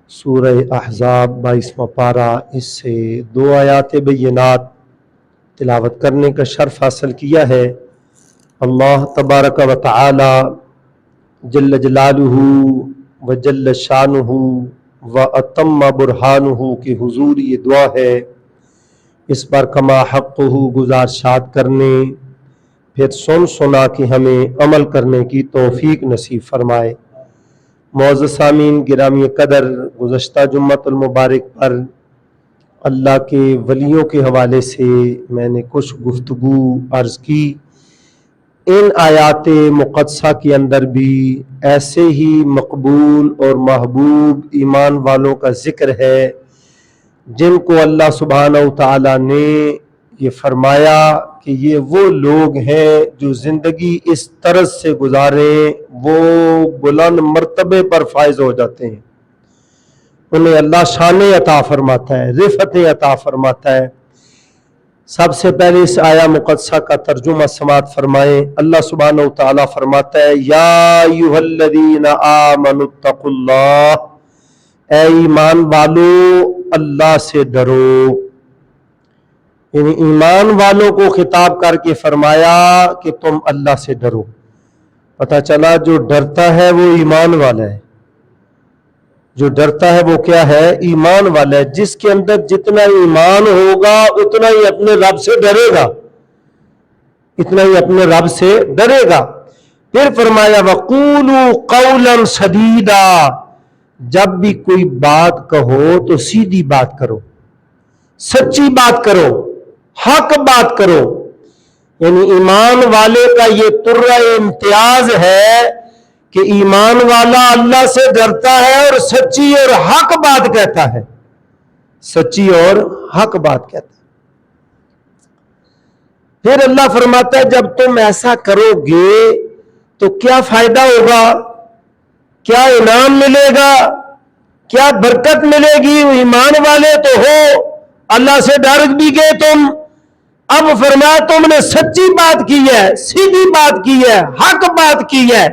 سورہ احزاب 22واں پارہ، اس سے 2 آیات بینات تلاوت کرنے کا شرف حاصل کیا ہے۔ اللہ تبارک و تعالی جل جلالہ و جل شانہ و اتم برہانہ کی حضور یہ دعا ہے، اس پر کما حقہ گزارشات کرنے، پھر سن سنا کہ ہمیں عمل کرنے کی توفیق نصیب فرمائے۔ معزز سامعین گرامی قدر، گزشتہ جمعۃ المبارک پر اللہ کے ولیوں کے حوالے سے میں نے کچھ گفتگو عرض کی۔ ان آیات مقدسہ کے اندر بھی ایسے ہی مقبول اور محبوب ایمان والوں کا ذکر ہے جن کو اللہ سبحانہ و تعالی نے یہ فرمایا کہ یہ وہ لوگ ہیں جو زندگی اس طرز سے گزاریں وہ بلند مرتبے پر فائز ہو جاتے ہیں، انہیں اللہ شانیں عطا فرماتا ہے، رفعتیں عطا فرماتا ہے۔ سب سے پہلے اس آیا مقدسہ کا ترجمہ سماعت فرمائیں۔ اللہ سبحانہ و تعالیٰ فرماتا ہے، یا ایھا الذین آمنوا اتقوا اللہ، اے ایمان والو اللہ سے ڈرو۔ یعنی ایمان والوں کو خطاب کر کے فرمایا کہ تم اللہ سے ڈرو۔ پتہ چلا جو ڈرتا ہے وہ ایمان والا ہے، جو ڈرتا ہے وہ کیا ہے؟ ایمان والا ہے۔ جس کے اندر جتنا ایمان ہوگا اتنا ہی اپنے رب سے ڈرے گا، اتنا ہی اپنے رب سے ڈرے گا۔ پھر فرمایا وَقُولُوا قَوْلًا سَدِيدًا، جب بھی کوئی بات کہو تو سیدھی بات کرو، سچی بات کرو، حق بات کرو۔ یعنی ایمان والے کا یہ ترہ امتیاز ہے کہ ایمان والا اللہ سے ڈرتا ہے اور سچی اور حق بات کہتا ہے، سچی اور حق بات کہتا ہے۔ پھر اللہ فرماتا ہے جب تم ایسا کرو گے تو کیا فائدہ ہوگا، کیا انعام ملے گا، کیا برکت ملے گی؟ ایمان والے تو ہو، اللہ سے ڈر بھی گئے تم، اب فرمایا تم نے سچی بات کی ہے، سیدھی بات کی ہے، حق بات کی ہے،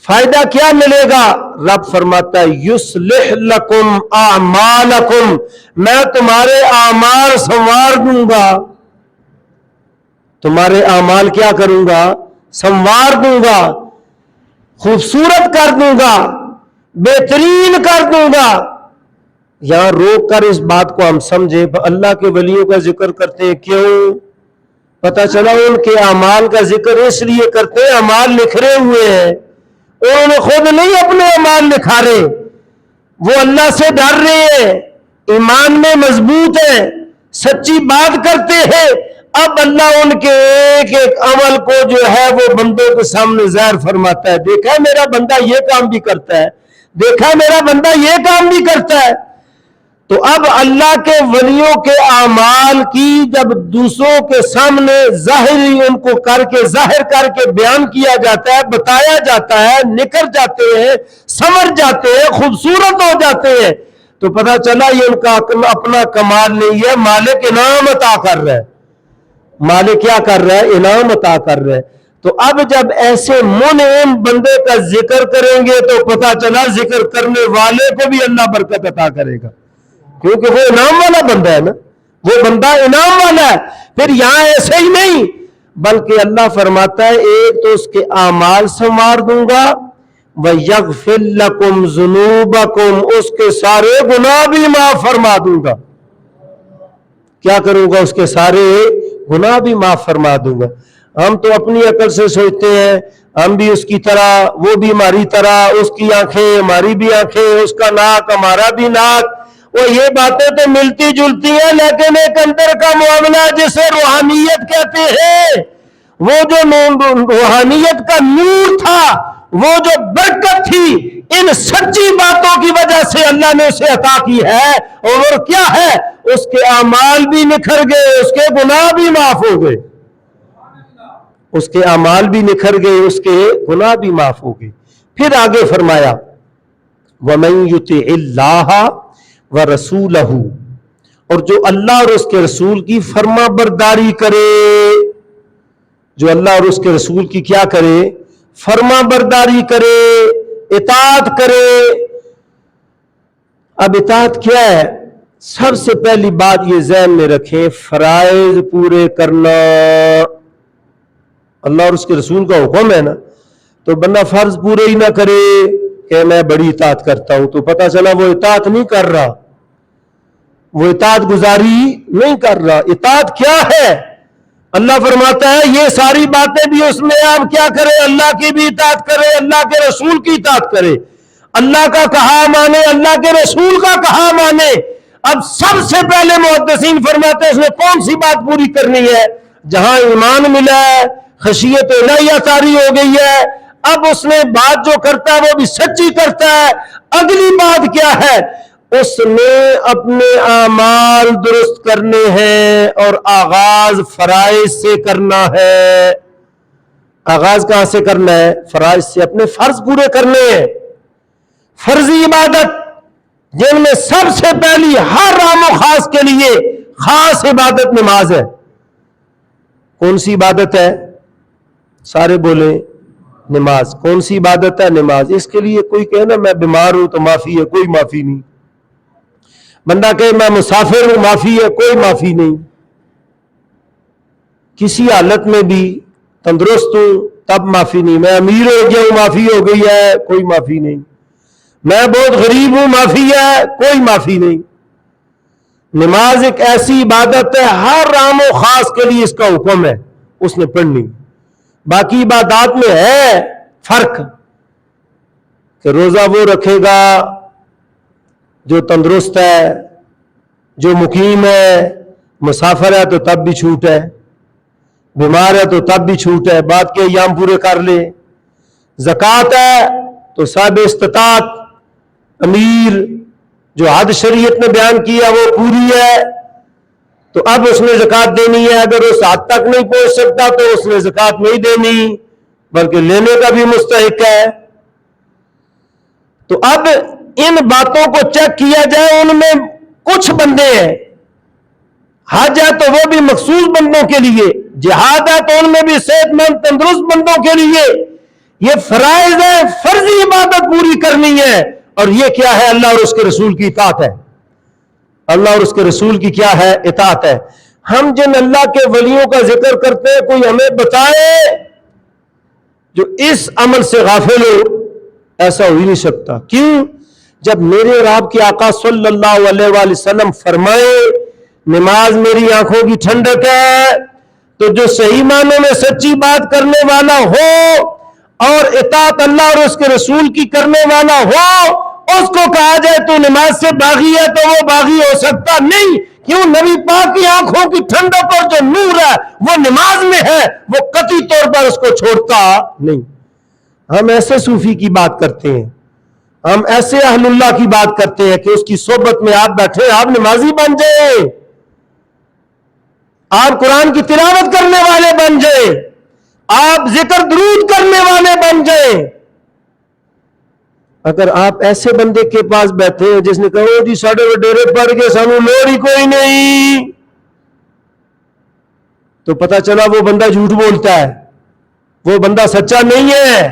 فائدہ کیا ملے گا؟ رب فرماتا ہے یصلح لکم اعمالکم، میں تمہارے اعمال سنوار دوں گا، تمہارے اعمال کیا کروں گا؟ سنوار دوں گا، خوبصورت کر دوں گا، بہترین کر دوں گا۔ یہاں روک کر اس بات کو ہم سمجھے، اللہ کے ولیوں کا ذکر کرتے ہیں، کیوں؟ پتہ چلا ان کے اعمال کا ذکر اس لیے کرتے ہیں، اعمال لکھے ہوئے ہیں، انہوں نے خود نہیں اپنے اعمال لکھا رہے، وہ اللہ سے ڈر رہے ہیں، ایمان میں مضبوط ہیں، سچی بات کرتے ہیں۔ اب اللہ ان کے ایک ایک عمل کو جو ہے وہ بندوں کے سامنے ظاہر فرماتا ہے، دیکھا میرا بندہ یہ کام بھی کرتا ہے، دیکھا میرا بندہ یہ کام بھی کرتا ہے۔ تو اب اللہ کے ولیوں کے اعمال کی جب دوسروں کے سامنے ظاہری ان کو ظاہر کر کے بیان کیا جاتا ہے، بتایا جاتا ہے، نکھر جاتے ہیں، سمجھ جاتے ہیں، خوبصورت ہو جاتے ہیں، تو پتہ چلا یہ ان کا اپنا کمال نہیں ہے، مالک انعام عطا کر رہا ہے، مالک کیا کر رہا ہے؟ انعام عطا کر رہا ہے۔ تو اب جب ایسے منعم بندے کا ذکر کریں گے تو پتہ چلا ذکر کرنے والے کو بھی اللہ برکت عطا کرے گا، کیونکہ وہ انعام والا بندہ ہے نا، وہ بندہ انعام والا ہے۔ پھر یہاں ایسے ہی نہیں بلکہ اللہ فرماتا ہے ایک تو اس کے اعمال سنوار دوں گا، وَيَغْفِرْ لَكُمْ ذُنُوبَكُمْ، اس کے سارے گناہ بھی معاف فرما دوں گا۔ کیا کروں گا؟ اس کے سارے گناہ بھی معاف فرما دوں گا۔ ہم تو اپنی عقل سے سوچتے ہیں ہم بھی اس کی طرح، وہ بھی ہماری طرح، اس کی آنکھیں ہماری بھی آنکھیں، اس کا ناک ہمارا بھی ناک، وہ یہ باتیں تو ملتی جلتی ہیں، لیکن ایک اندر کا معاملہ جسے روحانیت کہتے ہیں، وہ جو روحانیت کا نور تھا، وہ جو برکت تھی، ان سچی باتوں کی وجہ سے اللہ نے اسے عطا کی ہے، اور وہ کیا ہے؟ اس کے اعمال بھی نکھر گئے، اس کے گناہ بھی معاف ہو گئے، اس کے اعمال بھی نکھر گئے، اس کے گناہ بھی معاف ہو گئے۔ پھر آگے فرمایا وَمَن يُطِعِ اللَّهَ وَرَسُولَهُ، اور جو اللہ اور اس کے رسول کی فرما برداری کرے، جو اللہ اور اس کے رسول کی کیا کرے؟ فرما برداری کرے، اطاعت کرے، اب اطاعت کیا ہے؟ سب سے پہلی بات یہ ذہن میں رکھیں، فرائض پورے کرنا اللہ اور اس کے رسول کا حکم ہے نا، تو بندہ فرض پورے ہی نہ کرے کہ میں بڑی اطاعت کرتا ہوں، تو پتہ چلا وہ اطاعت نہیں کر رہا، وہ اطاعت گزاری نہیں کر رہا۔ اطاعت کیا ہے؟ اللہ فرماتا ہے یہ ساری باتیں بھی اس میں آپ کیا کرے؟ اللہ کی بھی اطاعت کرے، اللہ کے رسول کی اطاعت کرے، اللہ کا کہا مانے، اللہ کے رسول کا کہا مانے۔ اب سب سے پہلے محدثین فرماتے ہیں اس نے کون سی بات پوری کرنی ہے؟ جہاں ایمان ملا ہے، خشیت الہیہ طاری ہو گئی ہے، اب اس نے بات جو کرتا ہے وہ بھی سچی کرتا ہے۔ اگلی بات کیا ہے؟ اس نے اپنے اعمال درست کرنے ہیں اور آغاز فرائض سے کرنا ہے۔ آغاز کہاں سے کرنا ہے؟ فرائض سے، اپنے فرض پورے کرنے ہیں۔ فرضی عبادت جن میں سب سے پہلی ہر عام و خاص کے لیے خاص عبادت نماز ہے۔ کون سی عبادت ہے؟ سارے بولیں نماز۔ کون سی عبادت ہے؟ نماز۔ اس کے لیے کوئی کہے نا میں بیمار ہوں تو معافی ہے، کوئی معافی نہیں۔ بندہ کہے میں مسافر ہوں، معافی ہے، کوئی معافی نہیں۔ کسی حالت میں بھی تندرست ہوں تب معافی نہیں۔ میں امیر ہو گیا ہوں، معافی ہو گئی ہے، کوئی معافی نہیں۔ میں بہت غریب ہوں، معافی ہے، کوئی معافی نہیں۔ نماز ایک ایسی عبادت ہے ہر عام و خاص کے لیے اس کا حکم ہے، اس نے پڑھنی۔ باقی عبادات میں ہے فرق کہ روزہ وہ رکھے گا جو تندرست ہے، جو مقیم ہے، مسافر ہے تو تب بھی چھوٹ ہے، بیمار ہے تو تب بھی چھوٹ ہے، بات کے ایام پورے کر لے۔ زکوٰۃ ہے تو صاحب استطاعت امیر جو حد شریعت نے بیان کیا وہ پوری ہے تو اب اس نے زکوٰۃ دینی ہے۔ اگر اس حد تک نہیں پہنچ سکتا تو اس نے زکوٰۃ نہیں دینی بلکہ لینے کا بھی مستحق ہے۔ تو اب ان باتوں کو چیک کیا جائے، ان میں کچھ بندے ہیں، حج ہے تو وہ بھی مخصوص بندوں کے لیے، جہاد ہے تو ان میں بھی صحت مند تندرست بندوں کے لیے، یہ فرائض ہے، فرضی عبادت پوری کرنی ہے۔ اور یہ کیا ہے؟ اللہ اور اس کے رسول کی اطاعت ہے۔ اللہ اور اس کے رسول کی کیا ہے؟ اطاعت ہے۔ ہم جن اللہ کے ولیوں کا ذکر کرتے ہیں کوئی ہمیں بتائے جو اس عمل سے غافل ہو؟ ایسا ہو ہی نہیں سکتا۔ کیوں؟ جب میرے اور آپ کے آقا صلی اللہ علیہ وآلہ وسلم فرمائے نماز میری آنکھوں کی ٹھنڈک ہے، تو جو صحیح معنوں میں سچی بات کرنے والا ہو اور اطاعت اللہ اور اس کے رسول کی کرنے والا ہو، اس کو کہا جائے تو نماز سے باغی ہے تو وہ باغی ہو سکتا نہیں۔ کیوں؟ نبی پاک کی آنکھوں کی ٹھنڈک اور جو نور ہے وہ نماز میں ہے، وہ قطعی طور پر اس کو چھوڑتا نہیں۔ ہم ایسے صوفی کی بات کرتے ہیں، ہم ایسے اہل اللہ کی بات کرتے ہیں کہ اس کی صحبت میں آپ بیٹھے آپ نمازی بن جائیں، آپ قرآن کی تلاوت کرنے والے بن جائیں، آپ ذکر درود کرنے والے بن جائیں۔ اگر آپ ایسے بندے کے پاس بیٹھے ہیں جس نے کہا جی ساڑھے وڈیرے پڑھ کے سانو لوڑ ہی کوئی نہیں، تو پتہ چلا وہ بندہ جھوٹ بولتا ہے، وہ بندہ سچا نہیں ہے۔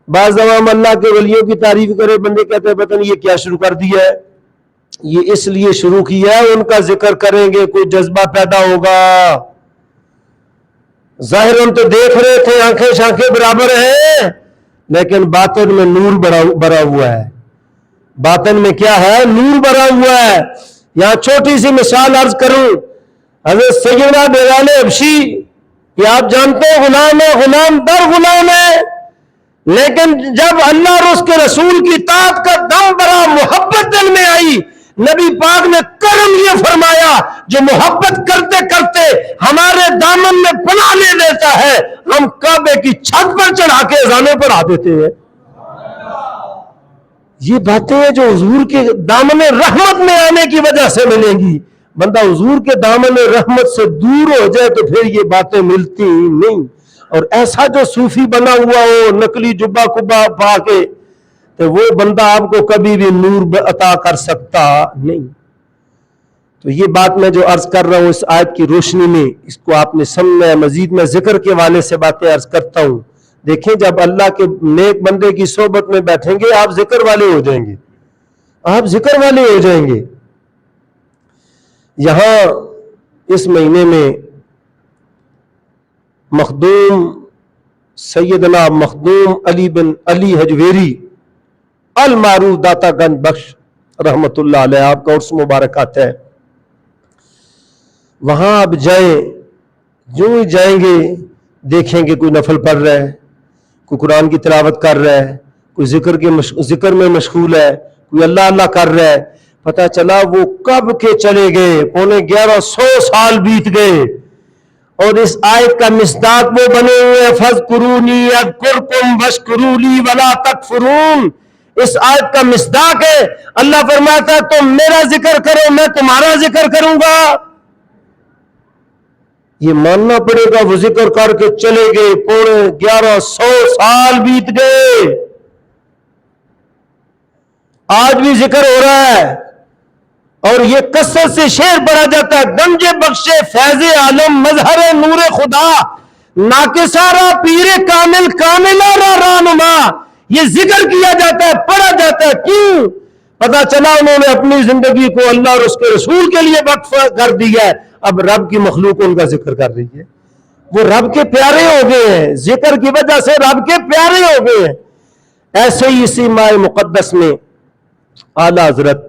بعض دفعہ ہم اللہ کے ولیوں کی تعریف کرے، بندے کہتے ہیں پتہ نہیں یہ کیا شروع کر دیا ہے، یہ اس لیے شروع کیا ہے ان کا ذکر کریں گے کوئی جذبہ پیدا ہوگا۔ ظاہر ہم تو دیکھ رہے تھے آنکھیں شانکھیں برابر ہیں، لیکن باطن میں نور بھرا ہوا ہے۔ باطن میں کیا ہے؟ نور بھرا ہوا ہے۔ یہاں چھوٹی سی مثال عرض کروں، حضرت سیدنا بلال حبشی، یہ آپ جانتے ہیں غلام ہے، غلام در غلام ہے، لیکن جب اللہ اور اس کے رسول کی اطاعت کا دم بڑا، محبت دل میں آئی، نبی پاک نے کرم یہ فرمایا جو محبت کرتے کرتے ہمارے دامن میں پناہ لے لیتا ہے، ہم کعبے کی چھت پر چڑھا کے اذانیں پڑھا دیتے ہیں۔ یہ باتیں جو حضور کے دامن رحمت میں آنے کی وجہ سے ملیں گی۔ بندہ حضور کے دامن رحمت سے دور ہو جائے تو پھر یہ باتیں ملتی ہی نہیں۔ اور ایسا جو صوفی بنا ہوا ہو نقلی جبہ کبا پا کے، تو وہ بندہ آپ کو کبھی بھی نور عطا کر سکتا نہیں۔ تو یہ بات میں جو عرض کر رہا ہوں اس آیت کی روشنی میں، اس کو آپ نے سمجھنا ہے۔ مزید میں ذکر کے والے سے باتیں عرض کرتا ہوں۔ دیکھیں جب اللہ کے نیک بندے کی صحبت میں بیٹھیں گے آپ ذکر والے ہو جائیں گے، آپ ذکر والے ہو جائیں گے. یہاں اس مہینے میں مخدوم سیدنا مخدوم علی بن علی حجویری المعروف داتا گنج بخش رحمت اللہ علیہ آپ کا عرس مبارک آتا ہے. وہاں آپ جائیں، جو ہی جائیں گے دیکھیں گے کوئی نفل پڑھ رہا ہے، کوئی قرآن کی تلاوت کر رہا ہے، کوئی ذکر میں مشغول ہے، کوئی اللہ اللہ کر رہا ہے. پتہ چلا وہ کب کے چلے گئے، 1150 سال بیت گئے. اور اس آیت کا مصداق وہ بنے ہوئے فَاذْكُرُونِي أَذْكُرْكُمْ وَاشْكُرُوا لِي وَلَا تَكْفُرُونَ. اس آیت کا مصداق ہے. اللہ فرماتا ہے تم میرا ذکر کرو میں تمہارا ذکر کروں گا. یہ ماننا پڑے گا وہ ذکر کر کے چلے گئے، 1150 سال بیت گئے، آج بھی ذکر ہو رہا ہے. اور یہ کثرت سے شعر پڑھا جاتا ہے، گنج بخش فیض عالم مظہر نور خدا ناکسارا پیر کامل کاملہ را رانما. یہ ذکر کیا جاتا ہے، پڑھا جاتا ہے. کیوں؟ پتا چلا انہوں نے اپنی زندگی کو اللہ اور اس کے رسول کے لیے وقف کر دیا ہے. اب رب کی مخلوق ان کا ذکر کر رہی ہے، وہ رب کے پیارے ہو گئے ہیں، ذکر کی وجہ سے رب کے پیارے ہو گئے ہیں. ایسے ہی اسی ماہ مقدس میں اعلیٰ حضرت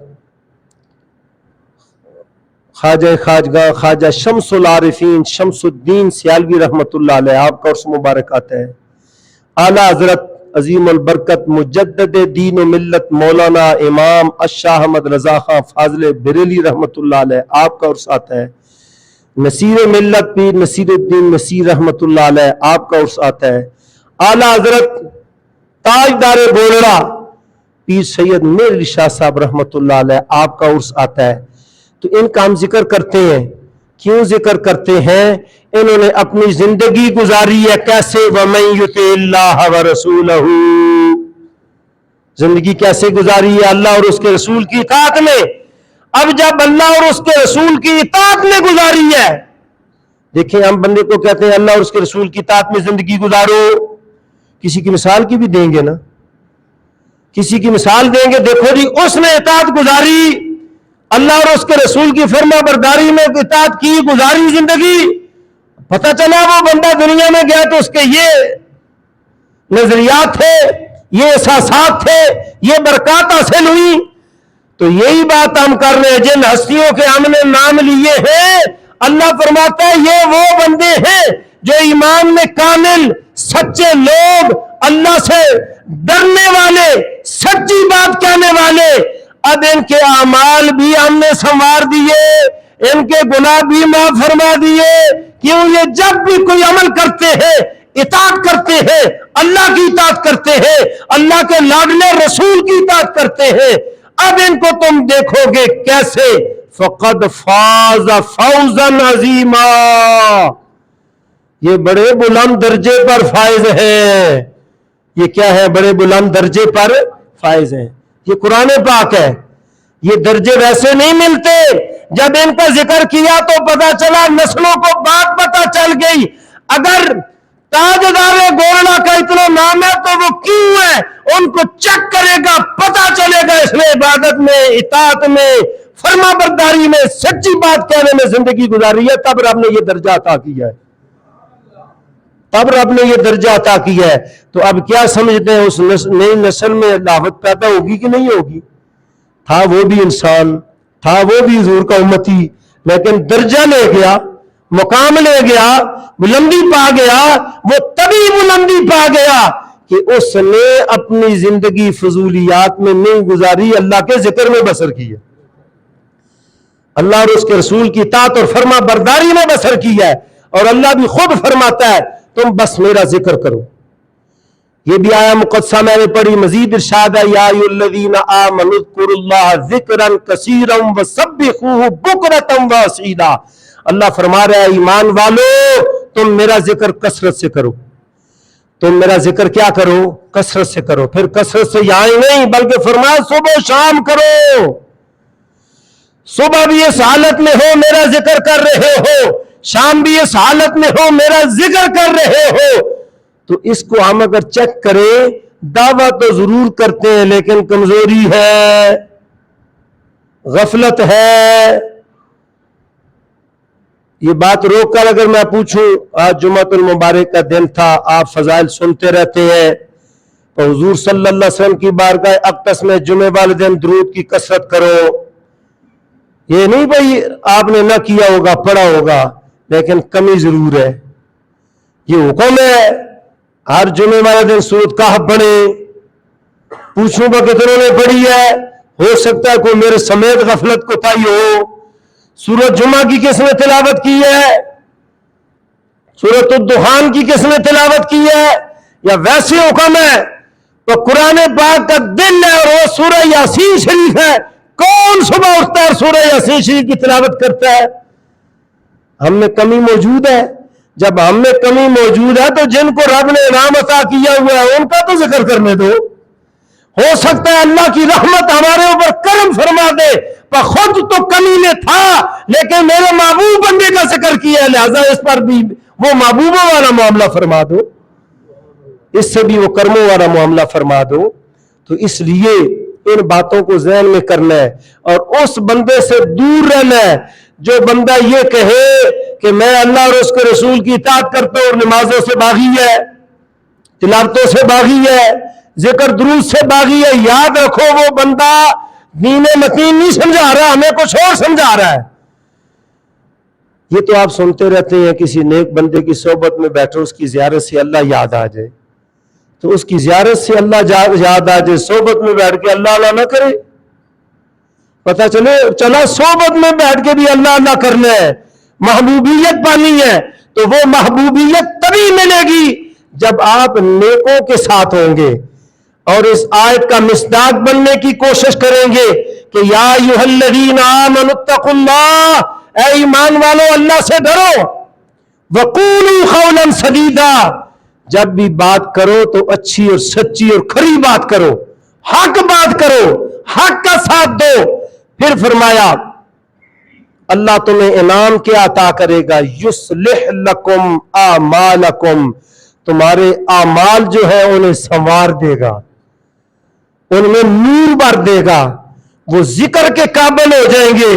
خواجہ خواجگاہ خواجہ شمس العارفین شمس الدین سیالوی رحمت اللہ علیہ آپ کا عرس مبارک آتا ہے. اعلیٰ حضرت عظیم البرکت مجدد دین و ملت مولانا امام الشاہ احمد رضا خان فاضل بریلی رحمت اللہ علیہ آپ کا عرس آتا ہے. نصیر ملت پیر نصیر الدین نصیر رحمت اللہ علیہ آپ کا عرس آتا ہے. اعلیٰ حضرت تاجدار بولڑا پیر سید میر علی شاہ صاحب رحمت اللہ علیہ آپ کا عرس آتا ہے. تو ان کا ہم ذکر کرتے ہیں. کیوں ذکر کرتے ہیں؟ انہوں نے اپنی زندگی گزاری ہے کیسے؟ وَمَن يُطِعِ اللَّهَ وَرَسُولَهُ. زندگی کیسے گزاری ہے؟ اللہ اور اس کے رسول کی اطاعت میں. اب جب اللہ اور اس کے رسول کی اطاعت میں گزاری ہے، دیکھیں ہم بندے کو کہتے ہیں اللہ اور اس کے رسول کی اطاعت میں زندگی گزارو، کسی کی مثال کی بھی دیں گے نا، کسی کی مثال دیں گے، دیکھو جی اس نے اطاعت گزاری، اللہ اور اس کے رسول کی فرما برداری میں اطاعت کی، گزاری زندگی. پتہ چلا وہ بندہ دنیا میں گیا تو اس کے یہ نظریات تھے، یہ احساسات تھے، یہ برکات حاصل ہوئی. تو یہی بات ہم کر رہے ہیں، جن ہستیوں کے ہم نے نام لیے ہیں اللہ فرماتا ہے یہ وہ بندے ہیں جو ایمان میں کامل سچے لوگ، اللہ سے ڈرنے والے، سچی بات کہنے والے. اب ان کے اعمال بھی ہم نے سنوار دیے، ان کے گناہ بھی معاف فرما دیے. کیوں؟ یہ جب بھی کوئی عمل کرتے ہیں، اطاعت کرتے ہیں، اللہ کی اطاعت کرتے ہیں، اللہ کے لاڈلے رسول کی اطاعت کرتے ہیں. اب ان کو تم دیکھو گے کیسے؟ فقد فاز فوزا عظیما، یہ بڑے بلند درجے پر فائز ہیں. یہ کیا ہے؟ بڑے بلند درجے پر فائز ہیں. یہ قرآن پاک ہے. یہ درجے ویسے نہیں ملتے. جب ان کا ذکر کیا تو پتا چلا، نسلوں کو بات پتا چل گئی. اگر تاجدار گولڑا کا اتنا نام ہے تو وہ کیوں ہے؟ ان کو چیک کرے گا، پتا چلے گا اس میں عبادت میں، اطاعت میں، فرما برداری میں، سچی بات کہنے میں زندگی گزاری ہے. تب رب نے یہ درجہ عطا کیا ہے، تب رب نے یہ درجہ عطا کیا ہے. تو اب کیا سمجھتے ہیں اس نئی نسل میں دعوت پیدا ہوگی کہ نہیں ہوگی؟ تھا وہ بھی انسان، تھا وہ بھی حضور کا امتی، لیکن درجہ لے گیا، مقام لے گیا، بلندی پا گیا. وہ تبھی بلندی پا گیا کہ اس نے اپنی زندگی فضولیات میں نہیں گزاری، اللہ کے ذکر میں بسر کی ہے، اللہ اور اس کے رسول کی اطاعت اور فرما برداری میں بسر کی ہے. اور اللہ بھی خود فرماتا ہے تم بس میرا ذکر کرو. یہ بھی آیا مقدسہ میں نے پڑھی، مزید ارشاد ہے یا ایھا الذین آمنوا اذکروا اللہ ذکرا کثیرا وسبحوہ بکرۃ واصیلا. اللہ فرما رہا ہے ایمان والو تم میرا ذکر کثرت سے کرو. تم میرا ذکر کیا کرو؟ کثرت سے کرو. پھر کثرت سے یہاں ہی نہیں بلکہ فرمایا صبح و شام کرو. صبح بھی اس حالت میں ہو میرا ذکر کر رہے ہو، شام بھی اس حالت میں ہو میرا ذکر کر رہے ہو. تو اس کو ہم اگر چیک کریں، دعویٰ تو ضرور کرتے ہیں لیکن کمزوری ہے. غفلت ہے. یہ بات روک کر اگر میں پوچھوں، آج جمعۃ المبارک کا دن تھا، آپ فضائل سنتے رہتے ہیں، تو حضور صلی اللہ علیہ وسلم کی بارگاہ اقدس میں جمعے والے دن درود کی کثرت کرو. یہ نہیں بھائی آپ نے نہ کیا ہوگا، پڑھا ہوگا، لیکن کمی ضرور ہے. یہ حکم ہے ہر جمعے والے دن سورۃ کہف پڑھیں. پوچھوں گا کتنوں نے پڑھی ہے؟ ہو سکتا ہے کوئی میرے سمیت غفلت کوتاہی ہو. سورۃ جمعہ کی کس نے تلاوت کی ہے؟ سورۃ الدخان کی کس نے تلاوت کی ہے؟ یا ویسے حکم ہے تو قرآن پاک کا دل ہے اور وہ سورہ یاسین شریف ہے. کون صبح اٹھتا ہے اور سورہ یاسین شریف کی تلاوت کرتا ہے؟ ہم میں کمی موجود ہے. جب ہم میں کمی موجود ہے تو جن کو رب نے انعام عطا کیا ہوا ہے ان کا تو ذکر کرنے دو. ہو سکتا ہے اللہ کی رحمت ہمارے اوپر کرم فرما دے، پر خود تو کمی میں تھا لیکن میرے محبوب بندے کا ذکر کیا ہے، لہذا اس پر بھی وہ محبوبوں والا معاملہ فرما دو، اس سے بھی وہ کرموں والا معاملہ فرما دو. تو اس لیے ان باتوں کو ذہن میں کرنا ہے اور اس بندے سے دور رہنا ہے جو بندہ یہ کہے کہ میں اللہ اور اس کے رسول کی اطاعت کرتا ہوں اور نمازوں سے باغی ہے، تلاوتوں سے باغی ہے، ذکر درود سے باغی ہے. یاد رکھو وہ بندہ دین متین نہیں سمجھا رہا، ہمیں کچھ اور سمجھا رہا ہے. یہ تو آپ سنتے رہتے ہیں کسی نیک بندے کی صحبت میں بیٹھو، اس کی زیارت سے اللہ یاد آ جائے، تو اس کی زیارت سے اللہ یاد آ جائے، صحبت میں بیٹھ کے اللہ اللہ نہ کرے. پتہ چلا صحبت میں بیٹھ کے بھی اللہ اللہ کرنا ہے، محبوبیت پانی ہے، تو وہ محبوبیت تبھی ملے گی جب آپ نیکوں کے ساتھ ہوں گے اور اس آیت کا مصداق بننے کی کوشش کریں گے کہ یا ایھا الذین آمنوا اتقوا اللہ، اے ایمان والو اللہ سے ڈرو، وقولوا قولا سدیدا، جب بھی بات کرو تو اچھی اور سچی اور کھری بات کرو، حق بات کرو، حق کا ساتھ دو. پھر فرمایا اللہ تمہیں انعام کیا عطا کرے گا، یصلح لکم اعمالکم، تمہارے اعمال جو ہے انہیں سنوار دے گا، ان میں نور بھر دے گا، وہ ذکر کے قابل ہو جائیں گے.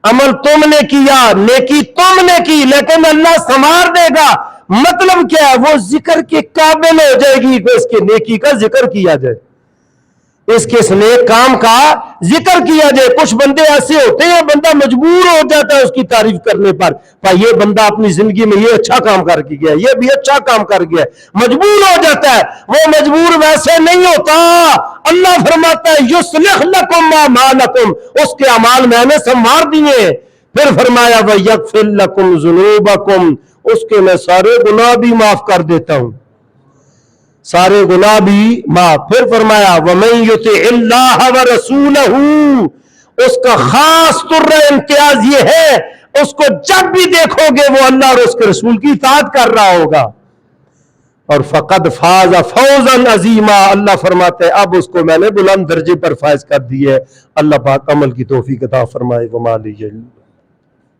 عمل تم نے کیا، نیکی تم نے کی، لیکن اللہ سنوار دے گا. مطلب کیا ہے؟ وہ ذکر کے قابل ہو جائے گی کہ اس کے نیکی کا ذکر کیا جائے، اس کے اس نیک کام کا ذکر کیا جائے. کچھ بندے ایسے ہوتے ہیں بندہ مجبور ہو جاتا ہے اس کی تعریف کرنے پر، یہ بندہ اپنی زندگی میں یہ اچھا کام کر کے گیا، یہ بھی اچھا کام کر گیا، مجبور ہو جاتا ہے. وہ مجبور ویسے نہیں ہوتا. اللہ فرماتا ہے یصلح لکم اعمالکم، اس کے اعمال میں نے سنوار دیے. پھر فرمایا ویغفر لکم ذنوبکم، اس کے میں سارے گناہ بھی معاف کر دیتا ہوں، سارے گناہ بھی معاف. پھر فرمایا وَمَن يُطِعِ اللَّهَ وَرَسُولَهُ، اس کا خاص طور امتیاز یہ ہے اس کو جب بھی دیکھو گے وہ اللہ اور اس کے رسول کی اطاعت کر رہا ہوگا. اور فقد فاز فوزا عظیما، اللہ فرماتے ہیں اب اس کو میں نے بلند درجے پر فائز کر دی ہے. اللہ پاک عمل کی توفیق عطا فرمائے. وما لی